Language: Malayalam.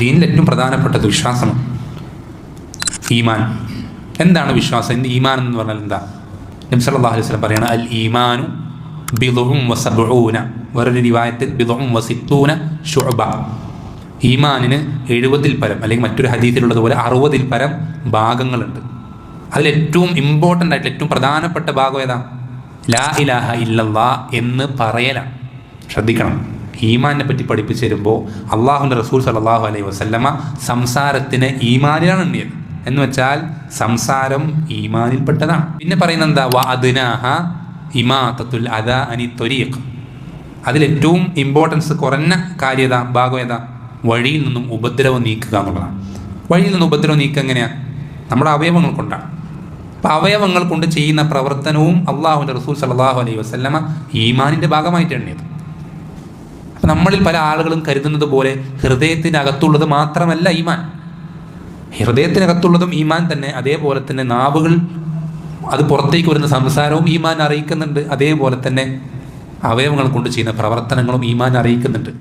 ദീനിൽ ഏറ്റവും പ്രധാനപ്പെട്ടത് വിശ്വാസമാണ്, ഈമാൻ. എന്താണ് വിശ്വാസം? ഈമാൻ എന്ന് പറഞ്ഞാൽ എന്താ? നബി സല്ലല്ലാഹു അലൈഹി വസല്ലം പറയാണ്, അൽ ഈമാനു ബിളുഉം വസബ്ഊന, വേറൊരു റിവായത്തിൽ ബിളുഉം വസിത്തൂന ശുഅബ. ഈമാനിന് 70 പരം, അല്ലെങ്കിൽ മറ്റൊരു ഹദീസിലുള്ളതുപോലെ 60 പരം ഭാഗങ്ങളുണ്ട്. അതിലേറ്റവും ഇമ്പോർട്ടൻ്റ് ആയിട്ട് ഏറ്റവും പ്രധാനപ്പെട്ട ഭാഗം ഏതാ? ലാ ഇലാഹ ഇല്ലല്ലാഹ് എന്ന് പറയലാണ്. ശ്രദ്ധിക്കണം, ഈമാനിനെ പറ്റി പഠിപ്പിച്ചു തരുമ്പോൾ അള്ളാഹുവിൻ്റെ റസൂൽ സല്ലല്ലാഹു അലൈഹി വസല്ലമ സംസാരത്തിന് ഈമാനിലാണ് എണ്ണിയത്. എന്ന് വെച്ചാൽ സംസാരം ഈമാനിൽപ്പെട്ടതാണ്. പിന്നെ പറയുന്നത് എന്താ? വ അദ്നാഹ ഇമാതത്തുൽ അദാ അനി ത്വരീഖ്. അതിലേറ്റവും ഇമ്പോർട്ടൻസ് കുറഞ്ഞ കാര്യം ഏതാ? ഭാഗം ഏതാ? വഴിയിൽ നിന്നും ഉപദ്രവം നീക്കുക എന്നുള്ളതാണ്. വഴിയിൽ നിന്ന് ഉപദ്രവം നീക്കുക എങ്ങനെയാണ്? നമ്മുടെ അവയവങ്ങൾ കൊണ്ടാണ്. അപ്പോൾ അവയവങ്ങൾ കൊണ്ട് ചെയ്യുന്ന പ്രവർത്തനവും അള്ളാഹുവിൻ്റെ റസൂൽ സല്ലല്ലാഹു അലൈഹി വസല്ലമ ഈമാനിൻ്റെ ഭാഗമായിട്ട് എണ്ണിയത്. അപ്പം നമ്മളിൽ പല ആളുകളും കരുതുന്നത് പോലെ ഹൃദയത്തിനകത്തുള്ളത് മാത്രമല്ല ഈമാൻ. ഹൃദയത്തിനകത്തുള്ളതും ഈമാൻ തന്നെ. അതേപോലെ തന്നെ നാവുകൾ, അത് പുറത്തേക്ക് വരുന്ന സംസാരവും ഈമാൻ അറിയിക്കുന്നുണ്ട്. അതേപോലെ തന്നെ അവയവങ്ങൾ കൊണ്ട് ചെയ്യുന്ന പ്രവർത്തനങ്ങളും ഈമാൻ അറിയിക്കുന്നുണ്ട്.